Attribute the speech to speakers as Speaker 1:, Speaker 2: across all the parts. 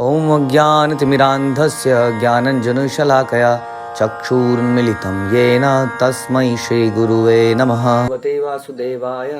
Speaker 1: ॐ अज्ञानतिमिरान्धस्य ज्ञानञ्जनशलाकया चक्षुरुन्मिलितं येन तस्मै श्रीगुरुवे नमः। भगवते वासुदेवाय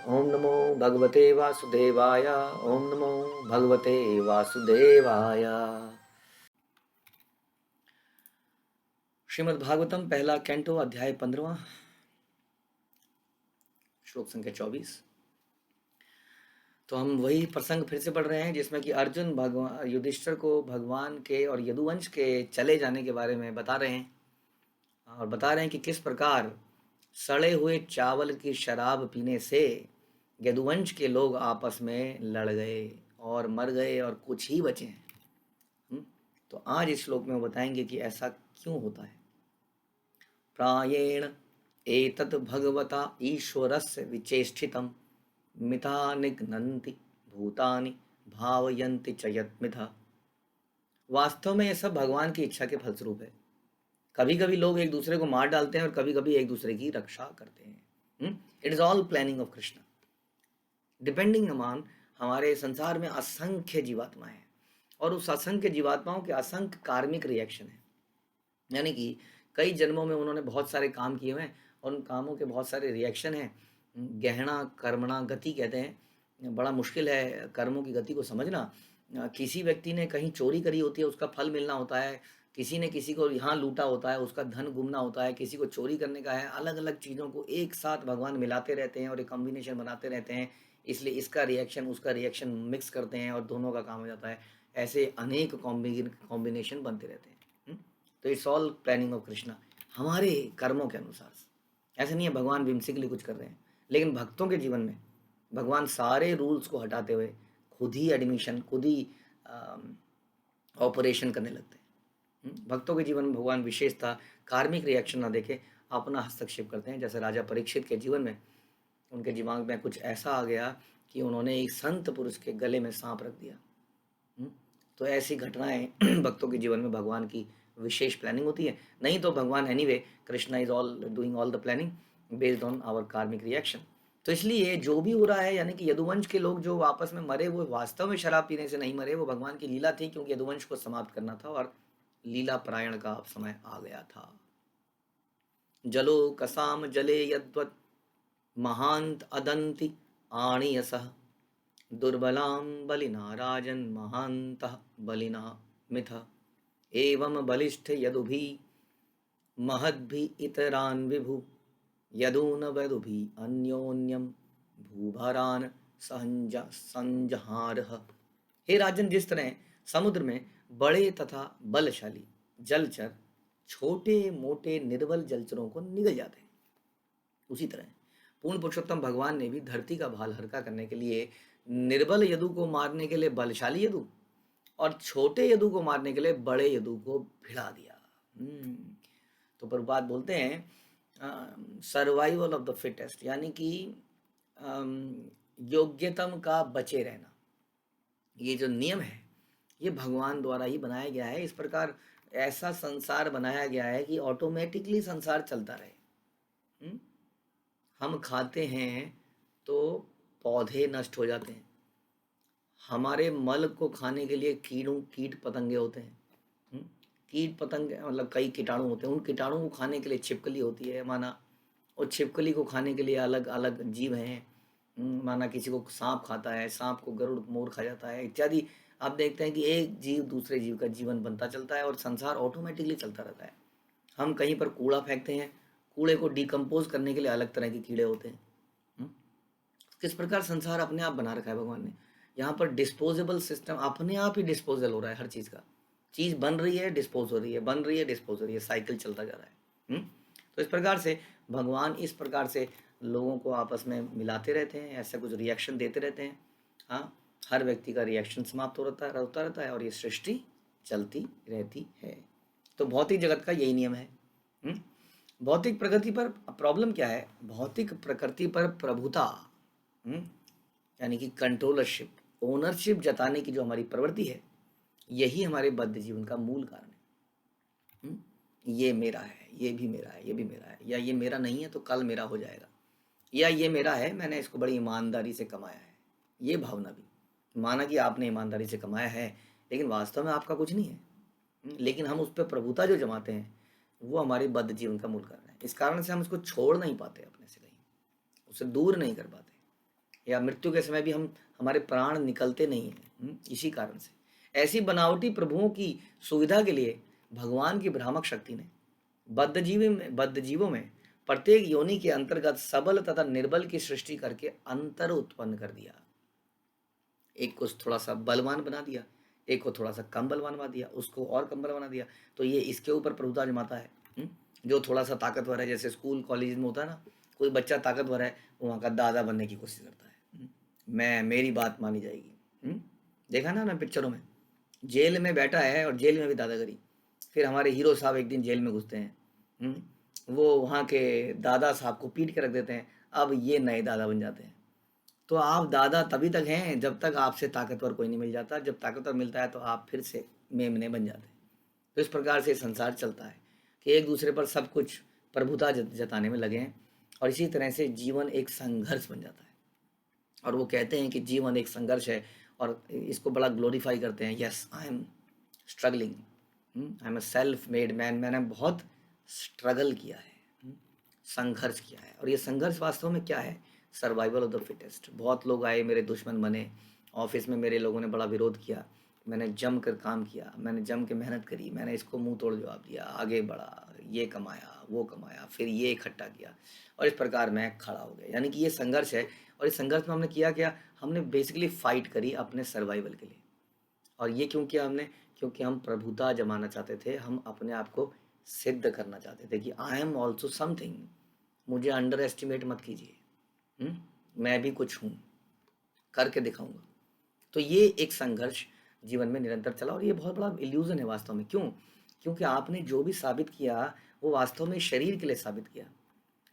Speaker 1: ॐ नमो भगवते वासुदेवाय ॐ नमो भगवते वासुदेवाय। श्रीमद् भागवतम पहला कैंटो अध्याय 15 श्लोक संख्या 24। तो हम वही प्रसंग फिर से पढ़ रहे हैं जिसमें कि अर्जुन भगवान युधिष्ठिर को भगवान के और यदुवंश के चले जाने के बारे में बता रहे हैं और बता रहे हैं कि किस प्रकार सड़े हुए चावल की शराब पीने से यदुवंश के लोग आपस में लड़ गए और मर गए और कुछ ही बचे हैं। तो आज इस श्लोक में वो बताएंगे कि ऐसा क्यों होता है। प्रायेण एतत् भगवता ईश्वरस्य विचेष्टितम् मिथा निघ्नन्ति भूतानि भावयन्ति च यत्मिथा। वास्तव में ये सब भगवान की इच्छा के फलस्वरूप है। कभी कभी लोग एक दूसरे को मार डालते हैं और कभी कभी एक दूसरे की रक्षा करते हैं। It is all planning of Krishna. Depending upon हमारे संसार में असंख्य जीवात्मा है और उस असंख्य जीवात्माओं के असंख्य कार्मिक रिएक्शन है। यानी कि कई जन्मों में उन्होंने बहुत सारे काम किए हुए हैं और उन कामों के बहुत सारे रिएक्शन हैं। गहना कर्मणा गति कहते हैं। बड़ा मुश्किल है कर्मों की गति को समझना। किसी व्यक्ति ने कहीं चोरी करी होती है, उसका फल मिलना होता है। किसी ने किसी को यहाँ लूटा होता है, उसका धन गुमना होता है। किसी को चोरी करने का है। अलग अलग चीज़ों को एक साथ भगवान मिलाते रहते हैं और एक कॉम्बिनेशन बनाते रहते हैं। इसलिए इसका रिएक्शन उसका रिएक्शन मिक्स करते हैं और दोनों का काम हो जाता है। ऐसे अनेक कॉम्बिनेशन बनते रहते हैं। तो it's all planning of Krishna हमारे कर्मों के अनुसार। ऐसे नहीं है भगवान व्हिम्सिकली कुछ कर रहे हैं, लेकिन भक्तों के जीवन में भगवान सारे रूल्स को हटाते हुए खुद ही एडमिशन खुद ही ऑपरेशन करने लगते हैं। भक्तों के जीवन में भगवान विशेषता कार्मिक रिएक्शन ना देखे अपना हस्तक्षेप करते हैं। जैसे राजा परीक्षित के जीवन में उनके दिमाग में कुछ ऐसा आ गया कि उन्होंने एक संत पुरुष के गले में सांप रख दिया। तो ऐसी घटनाएं भक्तों के जीवन में भगवान की विशेष प्लानिंग होती है। नहीं तो भगवान anyway Krishna is all doing all the planning based on our karmic reaction. तो इसलिए जो भी हो रहा है, यानी कि यदुवंश के लोग जो आपस में मरे वो वास्तव में शराब पीने से नहीं मरे, वो भगवान की लीला थी, क्योंकि यदुवंश को समाप्त करना था और लीला परायण का अब समय आ गया था। जलो कसाम जले यद्वत् महांत अदंति आणीयसः दुर्बलां बलिना राजन् महान्तः बलिना मिथ एवं बलिष्ठ यदुभि महद्भि इतरान विभु यदून वधुभि अन्योन्यम भूभारान संजहारः। हे राजन, जिस तरह समुद्र में बड़े तथा बलशाली जलचर छोटे मोटे निर्बल जलचरों को निगल जाते हैं, उसी तरह पूर्ण पुरुषोत्तम भगवान ने भी धरती का भाल हल्का करने के लिए निर्बल यदु को मारने के लिए बलशाली यदु और छोटे यदु को मारने के लिए बड़े यदु को भिड़ा दिया। तो प्रभुपाद बोलते हैं सर्वाइवल ऑफ द फिटेस्ट, यानी कि योग्यतम का बचे रहना। ये जो नियम है ये भगवान द्वारा ही बनाया गया है। इस प्रकार ऐसा संसार बनाया गया है कि ऑटोमेटिकली संसार चलता रहे। हम खाते हैं तो पौधे नष्ट हो जाते हैं। हमारे मल को खाने के लिए कीट पतंगे होते हैं। कीट पतंग मतलब कई कीटाणु होते हैं। उन कीटाणु को खाने के लिए छिपकली होती है माना, और छिपकली को खाने के लिए अलग अलग जीव हैं। माना किसी को सांप खाता है, सांप को गरुड़ मोर खा जाता है इत्यादि। आप देखते हैं कि एक जीव दूसरे जीव का जीवन बनता चलता है और संसार ऑटोमेटिकली चलता रहता है। हम कहीं पर कूड़ा फेंकते हैं, कूड़े को डिकम्पोज करने के लिए अलग तरह के कीड़े होते हैं। किस प्रकार संसार अपने आप बना रखा है भगवान ने। यहाँ पर डिस्पोजेबल सिस्टम अपने आप ही डिस्पोजल हो रहा है। हर चीज़ का चीज़ बन रही है, डिस्पोज हो रही है, बन रही है, डिस्पोज हो रही है, साइकिल चलता जा रहा है। तो इस प्रकार से भगवान इस प्रकार से लोगों को आपस में मिलाते रहते हैं, ऐसा कुछ रिएक्शन देते रहते हैं। हाँ, हर व्यक्ति का रिएक्शन समाप्त होता रहता है और ये सृष्टि चलती रहती है। तो भौतिक जगत का यही नियम है। भौतिक प्रकृति पर प्रॉब्लम क्या है? भौतिक प्रकृति पर प्रभुता यानी कि कंट्रोलरशिप, ओनरशिप जताने की जो हमारी प्रवृत्ति है, यही हमारे बद्ध जीवन का मूल कारण है। ये मेरा है, ये भी मेरा है, ये भी मेरा है, या ये मेरा नहीं है तो कल मेरा हो जाएगा, या ये मेरा है मैंने इसको बड़ी ईमानदारी से कमाया है। ये भावना भी माना कि आपने ईमानदारी से कमाया है, लेकिन वास्तव में आपका कुछ नहीं है। लेकिन हम उस पर प्रभुता जो जमाते हैं वो हमारे बद्ध जीवन का मूल कारण है। इस कारण से हम उसको छोड़ नहीं पाते, अपने से कहीं उससे दूर नहीं कर पाते, या मृत्यु के समय भी हमारे प्राण निकलते नहीं हैं। इसी कारण से ऐसी बनावटी प्रभुओं की सुविधा के लिए भगवान की भ्रामक शक्ति ने बद्ध जीवों में प्रत्येक योनि के अंतर्गत सबल तथा निर्बल की सृष्टि करके अंतर उत्पन्न कर दिया। एक को थोड़ा सा बलवान बना दिया, एक को थोड़ा सा कम बलवान बना दिया, उसको और कम बल बना दिया। तो ये इसके ऊपर प्रभुता जमाता है। जो थोड़ा सा ताकतवर है, जैसे स्कूल कॉलेज में होता है ना, कोई बच्चा ताकतवर है, वो वहाँ का दादा बनने की कोशिश करता है। मेरी बात मानी जाएगी। देखा ना पिक्चरों में, जेल में बैठा है और जेल में भी दादागिरी। फिर हमारे हीरो साहब एक दिन जेल में घुसते हैं, वो वहाँ के दादा साहब को पीट के रख देते हैं, अब ये नए दादा बन जाते हैं। तो आप दादा तभी तक हैं जब तक आपसे ताकतवर कोई नहीं मिल जाता। जब ताकतवर मिलता है तो आप फिर से मेमने बन जाते हैं। तो इस प्रकार से संसार चलता है कि एक दूसरे पर सब कुछ प्रभुता जताने में लगे हैं, और इसी तरह से जीवन एक संघर्ष बन जाता है। और वो कहते हैं कि जीवन एक संघर्ष है, और इसको बड़ा ग्लोरीफाई करते हैं। Yes, I am struggling, I am a self made man. मैंने बहुत स्ट्रगल किया है, संघर्ष किया है। और ये संघर्ष वास्तव में क्या है? Survival of the fittest. बहुत लोग आए, मेरे दुश्मन बने, ऑफिस में मेरे लोगों ने बड़ा विरोध किया, मैंने जम कर काम किया, मैंने जम के मेहनत करी, मैंने इसको मुंह तोड़ जवाब दिया, आगे बढ़ा, ये कमाया, वो कमाया, फिर ये इकट्ठा किया, और इस प्रकार मैं खड़ा हो गया। यानी कि ये संघर्ष है। और इस संघर्ष में हमने किया क्या? हमने बेसिकली फाइट करी अपने सर्वाइवल के लिए। और ये क्यों किया हमने? क्योंकि हम प्रभुता जमाना चाहते थे, हम अपने आप को सिद्ध करना चाहते थे कि आई एम ऑल्सो समथिंग, मुझे अंडर एस्टिमेट मत कीजिए, मैं भी कुछ हूँ, करके दिखाऊंगा। तो ये एक संघर्ष जीवन में निरंतर चला, और ये बहुत बड़ा इल्यूजन है वास्तव में। क्यों? क्योंकि आपने जो भी साबित किया वो वास्तव में शरीर के लिए साबित किया,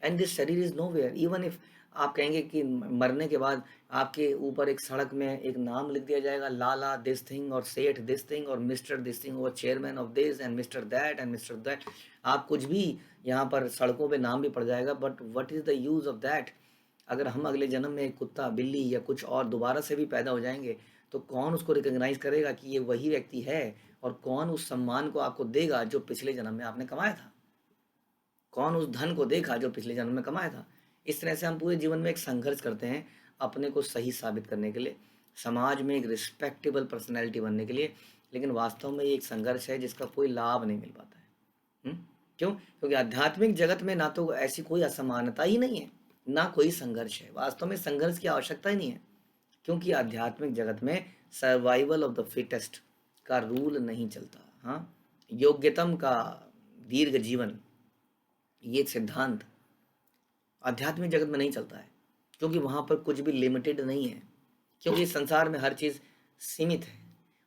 Speaker 1: एंड दिस शरीर is nowhere. Even if आप कहेंगे कि मरने के बाद आपके ऊपर एक सड़क में एक नाम लिख दिया जाएगा, लाला दिस थिंग, और सेठ दिस थिंग, और मिस्टर दिस थिंग, और chairman of this, and mister that, and mister that, आप कुछ भी यहाँ पर सड़कों पे नाम भी पड़ जाएगा, but what is the use of that? अगर हम अगले जन्म में एक कुत्ता, बिल्ली या कुछ और दोबारा से भी पैदा हो जाएंगे, तो कौन उसको रिकॉग्नाइज करेगा कि ये वही व्यक्ति है? और कौन उस सम्मान को आपको देगा जो पिछले जन्म में आपने कमाया था? कौन उस धन को देखा जो पिछले जन्म में कमाया था? इस तरह से हम पूरे जीवन में एक संघर्ष करते हैं अपने को सही साबित करने के लिए, समाज में एक रिस्पेक्टेबल पर्सनैलिटी बनने के लिए। लेकिन वास्तव में ये एक संघर्ष है जिसका कोई लाभ नहीं मिल पाता है। क्यों? क्योंकि आध्यात्मिक जगत में ना तो ऐसी कोई असमानता ही नहीं है, ना कोई संघर्ष है। वास्तव में संघर्ष की आवश्यकता ही नहीं है, क्योंकि आध्यात्मिक जगत में सर्वाइवल ऑफ द फिटेस्ट का रूल नहीं चलता। हाँ, योग्यतम का दीर्घ जीवन, ये सिद्धांत आध्यात्मिक जगत में नहीं चलता है, क्योंकि वहाँ पर कुछ भी लिमिटेड नहीं है। क्योंकि संसार में हर चीज़ सीमित है,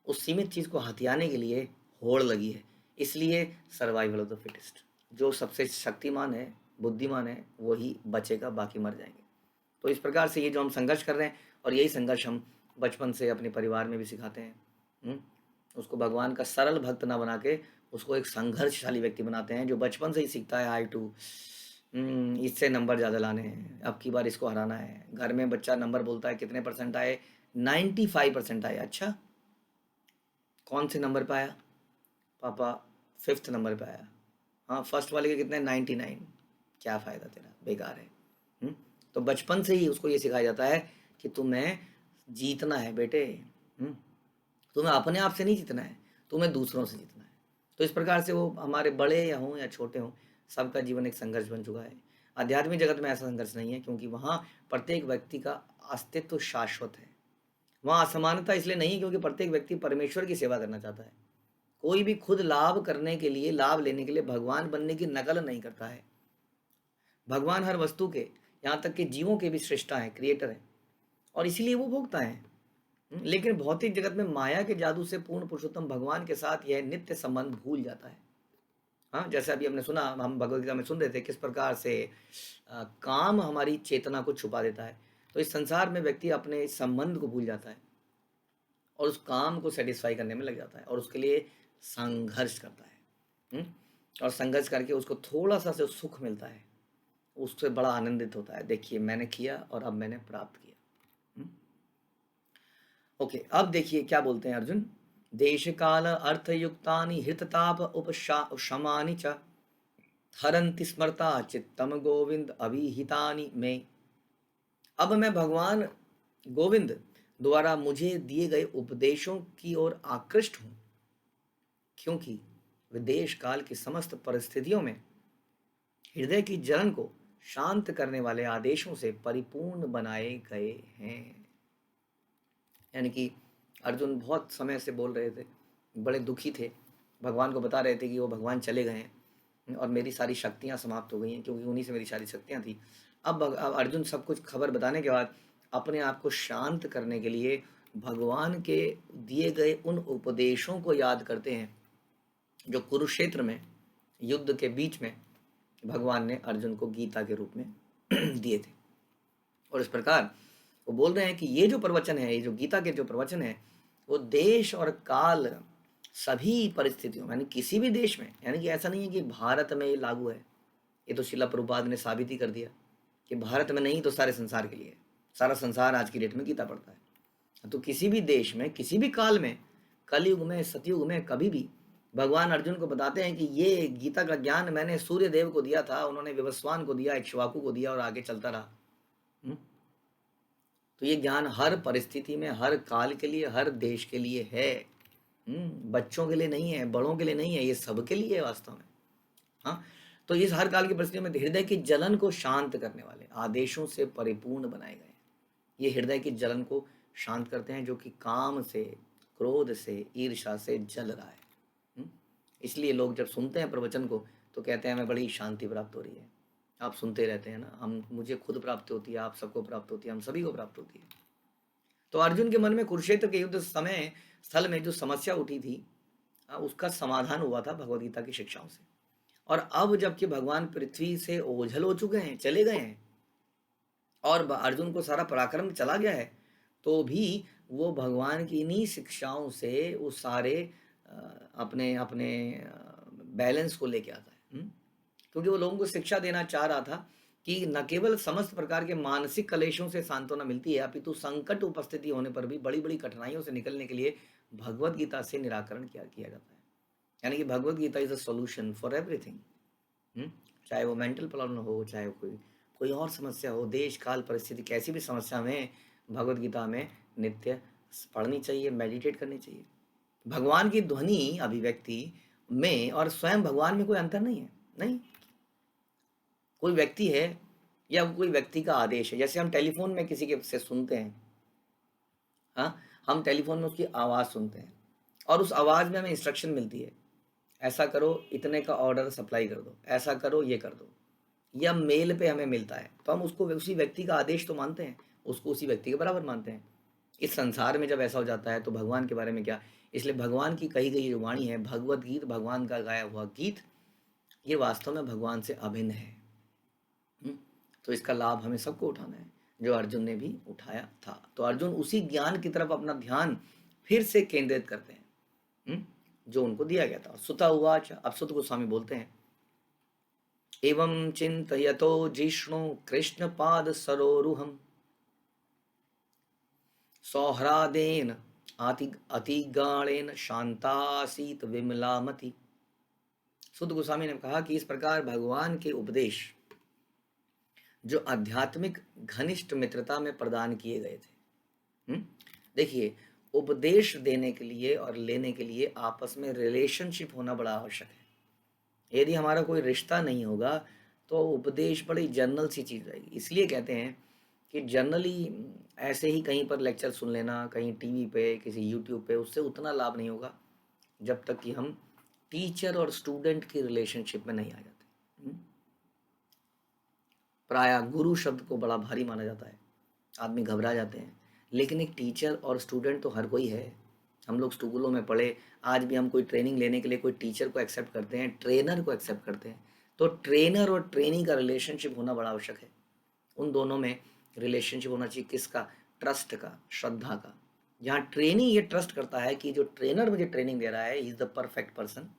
Speaker 1: उस सीमित चीज़ को हथियाने के लिए होड़ लगी है। इसलिए सर्वाइवल ऑफ द फिटेस्ट, जो सबसे शक्तिमान है, बुद्धिमान है, वही बचेगा, बाकी मर जाएंगे। तो इस प्रकार से ये जो हम संघर्ष कर रहे हैं, और यही संघर्ष हम बचपन से अपने परिवार में भी सिखाते हैं। उसको भगवान का सरल भक्त ना बना के उसको एक संघर्षशाली व्यक्ति बनाते हैं, जो बचपन से ही सीखता है हाई टू, इससे नंबर ज़्यादा लाने हैं, अब की बार इसको हराना है। घर में बच्चा नंबर बोलता है, कितने परसेंट आए? 95% आए। अच्छा, कौन से नंबर पे आया? पापा 5th नंबर पे आया। हाँ, फर्स्ट वाले के कितने? 99। क्या फ़ायदा तेरा, बेकार है। तो बचपन से ही उसको ये सिखाया जाता है कि तुम्हें जीतना है बेटे। तुम्हें अपने आप से नहीं जीतना है, तुम्हें दूसरों से जीतना है। तो इस प्रकार से वो हमारे बड़े या हों या छोटे हों, सबका जीवन एक संघर्ष बन चुका है। आध्यात्मिक जगत में ऐसा संघर्ष नहीं है, क्योंकि वहाँ प्रत्येक व्यक्ति का अस्तित्व शाश्वत है। वहाँ असमानता इसलिए नहीं, क्योंकि प्रत्येक व्यक्ति परमेश्वर की सेवा करना चाहता है। कोई भी खुद लाभ करने के लिए, लाभ लेने के लिए भगवान बनने की नकल नहीं करता है। भगवान हर वस्तु के, यहाँ तक कि जीवों के भी सृष्टा है, क्रिएटर है, और इसीलिए वो भोगता है। लेकिन भौतिक जगत में माया के जादू से पूर्ण पुरुषोत्तम भगवान के साथ यह नित्य संबंध भूल जाता है। हाँ, जैसे अभी हमने सुना, हम भगवद गीता में सुन रहे थे किस प्रकार से काम हमारी चेतना को छुपा देता है। तो इस संसार में व्यक्ति अपने इस संबंध को भूल जाता है, और उस काम को सेटिस्फाई करने में लग जाता है, और उसके लिए संघर्ष करता है। और संघर्ष करके उसको थोड़ा सा से सुख मिलता है, उससे बड़ा आनंदित होता है, देखिए मैंने किया और अब मैंने प्राप्त किया। ओके, अब देखिए क्या बोलते हैं अर्जुन। देश काल अर्थयुक्तानि हृतताप उपशमानि च हरन्ति स्मरता चित्तम गोविंद अभिहितानि में। अब मैं भगवान गोविंद द्वारा मुझे दिए गए उपदेशों की ओर आकृष्ट हूं, क्योंकि वे देश काल की समस्त परिस्थितियों में हृदय की जलन को शांत करने वाले आदेशों से परिपूर्ण बनाए गए हैं। यानी कि अर्जुन बहुत समय से बोल रहे थे, बड़े दुखी थे, भगवान को बता रहे थे कि वो भगवान चले गए हैं और मेरी सारी शक्तियां समाप्त हो गई हैं, क्योंकि उन्हीं से मेरी सारी शक्तियां थी। अब अर्जुन सब कुछ खबर बताने के बाद अपने आप को शांत करने के लिए भगवान के दिए गए उन उपदेशों को याद करते हैं जो कुरुक्षेत्र में युद्ध के बीच में भगवान ने अर्जुन को गीता के रूप में दिए थे। और इस प्रकार वो बोल रहे हैं कि ये जो प्रवचन है, ये जो गीता के जो प्रवचन है, वो देश और काल सभी परिस्थितियों में, यानी किसी भी देश में, यानी कि ऐसा नहीं है कि भारत में ये लागू है। ये तो शिला प्रभुपाद ने साबित ही कर दिया कि भारत में नहीं तो सारे संसार के लिए, सारा संसार आज की डेट में गीता पढ़ता है। तो किसी भी देश में, किसी भी काल में, कलयुग में, सतयुग में, कभी भी भगवान अर्जुन को बताते हैं कि ये गीता का ज्ञान मैंने सूर्य देव को दिया था, उन्होंने विवस्वान को दिया, इक्ष्वाकु को दिया और आगे चलता रहा। तो ये ज्ञान हर परिस्थिति में, हर काल के लिए, हर देश के लिए है। बच्चों के लिए नहीं है, बड़ों के लिए नहीं है, ये सबके लिए है वास्तव में। हाँ, तो इस हर काल की परिस्थितियों में हृदय की जलन को शांत करने वाले आदेशों से परिपूर्ण बनाए गए। ये हृदय की जलन को शांत करते हैं जो कि काम से, क्रोध से, ईर्ष्या से जल रहा है। इसलिए लोग जब सुनते हैं प्रवचन को तो कहते हैं हमें बड़ी शांति प्राप्त हो रही है। आप सुनते रहते हैं ना, हम, मुझे खुद प्राप्त होती है, आप सबको प्राप्त होती है, हम सभी को प्राप्त होती है। तो अर्जुन के मन में कुरुक्षेत्र के युद्ध समय स्थल में जो समस्या उठी थी, उसका समाधान हुआ था भगवद गीता की शिक्षाओं से। और अब जबकि भगवान पृथ्वी से ओझल हो चुके हैं, चले गए हैं, और अर्जुन को सारा पराक्रम चला गया है, तो भी वो भगवान की इन्हीं शिक्षाओं से वो सारे अपने अपने बैलेंस को लेके आता है। क्योंकि वो लोगों को शिक्षा देना चाह रहा था कि न केवल समस्त प्रकार के मानसिक कलेशों से सांत्वना मिलती है, अपितु संकट उपस्थिति होने पर भी बड़ी बड़ी कठिनाइयों से निकलने के लिए भगवत गीता से निराकरण किया जाता है। यानी कि Bhagavad Gita is a solution for everything. चाहे वो मेंटल प्रॉब्लम हो, चाहे कोई और समस्या हो, देश काल परिस्थिति कैसी भी समस्या में भगवत गीता में नित्य पढ़नी चाहिए, मेडिटेट करनी चाहिए। भगवान की ध्वनि अभिव्यक्ति में और स्वयं भगवान में कोई अंतर नहीं है। नहीं, कोई व्यक्ति है या कोई व्यक्ति का आदेश है, जैसे हम टेलीफोन में किसी के से सुनते हैं, हाँ, हम टेलीफोन में उसकी आवाज़ सुनते हैं और उस आवाज़ में हमें इंस्ट्रक्शन मिलती है, ऐसा करो, इतने का ऑर्डर सप्लाई कर दो, ऐसा करो, ये कर दो, या मेल पे हमें मिलता है, तो हम उसको उसी व्यक्ति का आदेश तो मानते हैं, उसको उसी व्यक्ति के बराबर मानते हैं। इस संसार में जब ऐसा हो जाता है तो भगवान के बारे में क्या। इसलिए भगवान की कही गई जो वाणी है, भगवत गीत, भगवान का गाया हुआ गीत, ये वास्तव में भगवान से अभिन्न है। तो इसका लाभ हमें सबको उठाना है, जो अर्जुन ने भी उठाया था। तो अर्जुन उसी ज्ञान की तरफ अपना ध्यान फिर से केंद्रित करते हैं जो उनको दिया गया था। सुत उवाच, अब सुत गोस्वामी बोलते हैं, एवं चिंतयतो जिष्णु कृष्ण पाद सरोरुहम सौहृदेन अतिगाणेन शांतासीत विमलामति। सुत गोस्वामी ने कहा कि इस प्रकार भगवान के उपदेश जो आध्यात्मिक घनिष्ठ मित्रता में प्रदान किए गए थे। देखिए, उपदेश देने के लिए और लेने के लिए आपस में रिलेशनशिप होना बड़ा आवश्यक है। यदि हमारा कोई रिश्ता नहीं होगा तो उपदेश बड़ी जनरल सी चीज़ रहेगी। इसलिए कहते हैं कि जनरली ऐसे ही कहीं पर लेक्चर सुन लेना, कहीं टीवी पे, किसी यूट्यूब पे, उससे उतना लाभ नहीं होगा जब तक कि हम टीचर और स्टूडेंट की रिलेशनशिप में नहीं आ जाते। प्रायः गुरु शब्द को बड़ा भारी माना जाता है, आदमी घबरा जाते हैं, लेकिन एक टीचर और स्टूडेंट तो हर कोई है। हम लोग स्कूलों में पढ़े, आज भी हम कोई ट्रेनिंग लेने के लिए कोई टीचर को एक्सेप्ट करते हैं, ट्रेनर को एक्सेप्ट करते हैं। तो ट्रेनर और ट्रेनी का रिलेशनशिप होना बड़ा आवश्यक है। उन दोनों में रिलेशनशिप होना चाहिए, किसका, ट्रस्ट का, श्रद्धा का। जहाँ ट्रेनी ये ट्रस्ट करता है कि जो ट्रेनर मुझे ट्रेनिंग दे रहा है, he is the perfect person,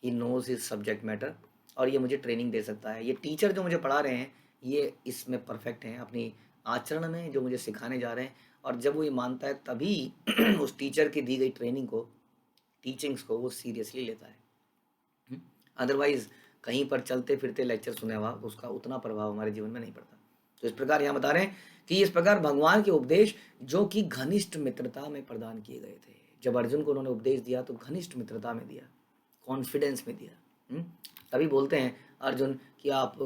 Speaker 1: he knows his subject matter, और ये मुझे ट्रेनिंग दे सकता है। ये टीचर जो मुझे पढ़ा रहे हैं ये इसमें परफेक्ट हैं, अपनी आचरण में जो मुझे सिखाने जा रहे हैं। और जब वो ये मानता है तभी उस टीचर की दी गई ट्रेनिंग को टीचिंग्स को वो सीरियसली लेता है। अदरवाइज कहीं पर चलते फिरते लेक्चर सुने हुआ उसका उतना प्रभाव हमारे जीवन में नहीं पड़ता। तो इस प्रकार यहाँ बता रहे हैं कि इस प्रकार भगवान के उपदेश जो कि घनिष्ठ मित्रता में प्रदान किए गए थे, जब अर्जुन को उन्होंने उपदेश दिया तो घनिष्ठ मित्रता में दिया, कॉन्फिडेंस में दिया। तभी बोलते हैं अर्जुन कि आप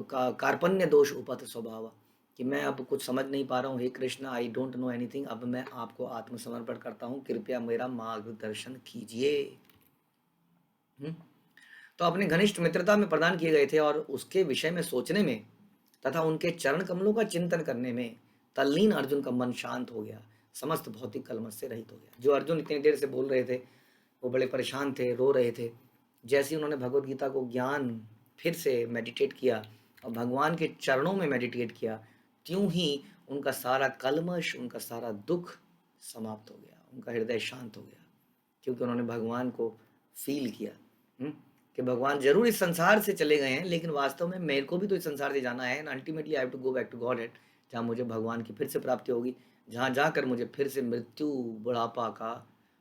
Speaker 1: कार्पण्य दोष उपत स्वभाव, कि मैं अब कुछ समझ नहीं पा रहा हूँ, हे Krishna I don't know anything, अब मैं आपको आत्मसमर्पण करता हूँ, कृपया मेरा मार्गदर्शन कीजिए। तो अपने घनिष्ठ मित्रता में प्रदान किए गए थे और उसके विषय में सोचने में तथा उनके चरण कमलों का चिंतन करने में तल्लीन अर्जुन का मन शांत हो गया, समस्त भौतिक कलमश से रहित हो गया। जो अर्जुन इतनी देर से बोल रहे थे वो बड़े परेशान थे, रो रहे थे, जैसे ही उन्होंने भगवत गीता को ज्ञान फिर से मेडिटेट किया और भगवान के चरणों में मेडिटेट किया, त्यों ही उनका सारा कलमश, उनका सारा दुख समाप्त हो गया, उनका हृदय शांत हो गया, क्योंकि उन्होंने भगवान को फील किया कि भगवान जरूर इस संसार से चले गए हैं, लेकिन वास्तव में मेरे को भी तो इस संसार से जाना है, and ultimately I have to go back to Godhead, जहाँ मुझे भगवान की फिर से प्राप्ति होगी, जहाँ जाकर मुझे फिर से मृत्यु बुढ़ापा का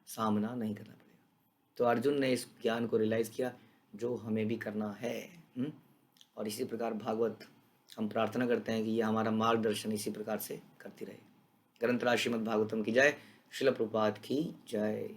Speaker 1: सामना नहीं करना पड़ेगा। तो अर्जुन ने इस ज्ञान को रियलाइज किया जो हमें भी करना है। और इसी प्रकार भागवत हम प्रार्थना करते हैं कि ये हमारा मार्गदर्शन इसी प्रकार से करती रहे। ग्रंथराज श्रीमद् भागवतम की जय, श्रील प्रभुपाद की जय।